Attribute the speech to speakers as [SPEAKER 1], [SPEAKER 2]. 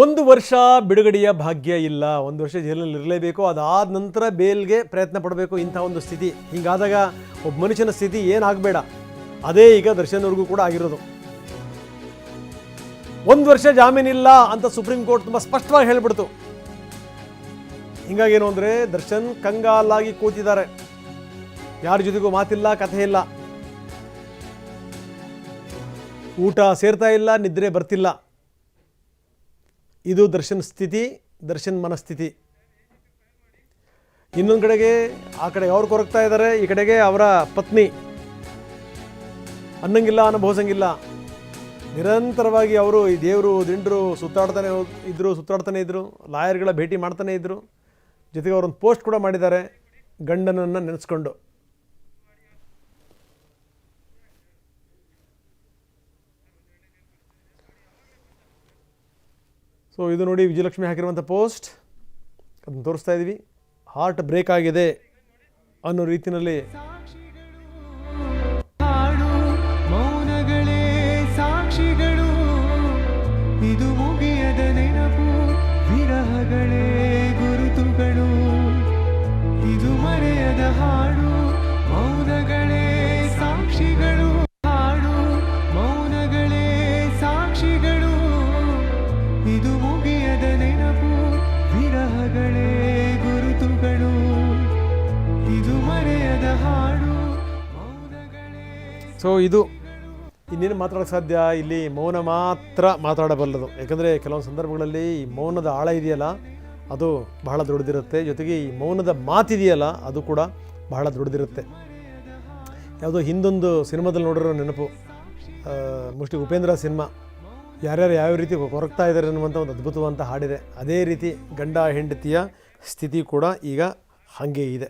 [SPEAKER 1] ಒಂದು ವರ್ಷ ಬಿಡುಗಡೆಯ ಭಾಗ್ಯ ಇಲ್ಲ, ಒಂದು ವರ್ಷ ಜೈಲಿನಲ್ಲಿ ಇರಲೇಬೇಕು, ಅದಾದ ನಂತರ ಬೇಲ್ಗೆ ಪ್ರಯತ್ನ ಪಡಬೇಕು. ಇಂಥ ಒಂದು ಸ್ಥಿತಿ ಹೀಗಾದಾಗ ಒಬ್ಬ ಮನುಷ್ಯನ ಸ್ಥಿತಿ ಏನಾಗಬೇಡ, ಅದೇ ಈಗ ದರ್ಶನ್ ಅವ್ರಿಗೂ ಕೂಡ ಆಗಿರೋದು. ಒಂದು ವರ್ಷ ಜಾಮೀನಿಲ್ಲ ಅಂತ ಸುಪ್ರೀಂ ಕೋರ್ಟ್ ತುಂಬ ಸ್ಪಷ್ಟವಾಗಿ ಹೇಳಿಬಿಡ್ತು. ಹಿಂಗಾಗೇನು ಅಂದರೆ ದರ್ಶನ್ ಕಂಗಾಲಾಗಿ ಕೂತಿದ್ದಾರೆ, ಯಾರ ಜೊತೆಗೂ ಮಾತಿಲ್ಲ, ಕಥೆ ಇಲ್ಲ, ಊಟ ಸೇರ್ತಾ ಇಲ್ಲ, ನಿದ್ರೆ ಬರ್ತಿಲ್ಲ. ಇದು ದರ್ಶನ್ ಸ್ಥಿತಿ, ದರ್ಶನ್ ಮನಸ್ಥಿತಿ. ಇನ್ನೊಂದು ಕಡೆಗೆ ಆ ಕಡೆಗೆ ಅವ್ರು ಕೊರಗ್ತಾ ಇದ್ದಾರೆ, ಈ ಕಡೆಗೆ ಅವರ ಪತ್ನಿ ಅನ್ನಂಗಿಲ್ಲ ಅನುಭವಿಸಂಗಿಲ್ಲ. ನಿರಂತರವಾಗಿ ಅವರು ಈ ದೇವರು ದಿಂಡ್ರು ಸುತ್ತಾಡ್ತಾನೆ ಇದ್ದರು, ಲಾಯರ್ಗಳ ಭೇಟಿ ಮಾಡ್ತಾನೆ ಇದ್ದರು. ಜೊತೆಗೆ ಅವರೊಂದು ಪೋಸ್ಟ್ ಕೂಡ ಮಾಡಿದ್ದಾರೆ ಗಂಡನನ್ನು ನೆನೆಸ್ಕೊಂಡು. ಸೊ ಇದು ನೋಡಿ ವಿಜಯಲಕ್ಷ್ಮಿ ಹಾಕಿರುವಂಥ ಪೋಸ್ಟ್, ಅದನ್ನು ತೋರಿಸ್ತಾ ಇದ್ದೀವಿ. ಹಾರ್ಟ್ ಬ್ರೇಕ್ ಆಗಿದೆ ಅನ್ನೋ ರೀತಿಯಲ್ಲಿ
[SPEAKER 2] ಮೌನಗಳೇ ಸಾಕ್ಷಿಗಳು, ಇದು ಮುಗಿಯದ ನೆನಪು, ವಿರಹಗಳೇ ಗುರುತುಗಳು, ಇದು ಮರೆಯದ ಹಾಡು, ಮೌನಗಳೇ ಸಾಕ್ಷಿಗಳು, ಹಾಡು ಮೌನಗಳೇ ಸಾಕ್ಷಿಗಳು, ಇದು ಮುಗಿಯದ ನೆನಪು, ವಿರಹಗಳೇ ಗುರುತುಗಳು, ಇದು ಮರೆಯದ ಹಾಡು, ಮೌನಗಳೇ.
[SPEAKER 1] ಸೊ ಇದು ಇನ್ನೇನು ಮಾತಾಡೋಕ್ಕೆ ಸಾಧ್ಯ, ಇಲ್ಲಿ ಮೌನ ಮಾತ್ರ ಮಾತಾಡಬಲ್ಲದು. ಯಾಕಂದರೆ ಕೆಲವೊಂದು ಸಂದರ್ಭಗಳಲ್ಲಿ ಈ ಮೌನದ ಆಳ ಇದೆಯಲ್ಲ ಅದು ಬಹಳ ದೊಡ್ಡದಿರುತ್ತೆ, ಜೊತೆಗೆ ಈ ಮೌನದ ಮಾತಿದೆಯಲ್ಲ ಅದು ಕೂಡ ಬಹಳ ದೊಡ್ಡದಿರುತ್ತೆ. ಯಾವುದೋ ಹಿಂದೊಂದು ಸಿನಿಮಾದಲ್ಲಿ ನೋಡಿರೋ ನೆನಪು, ಮೋಸ್ಟ್ಲಿ ಉಪೇಂದ್ರ ಸಿನಿಮಾ, ಯಾರ್ಯಾರು ಯಾವ ರೀತಿ ಕೊರಗ್ತಾ ಇದ್ದಾರೆ ಅನ್ನುವಂಥ ಒಂದು ಅದ್ಭುತವಂತ ಹಾಡಿದೆ. ಅದೇ ರೀತಿ ಗಂಡ ಹೆಂಡತಿಯ ಸ್ಥಿತಿ ಕೂಡ ಈಗ ಹಾಗೆ ಇದೆ.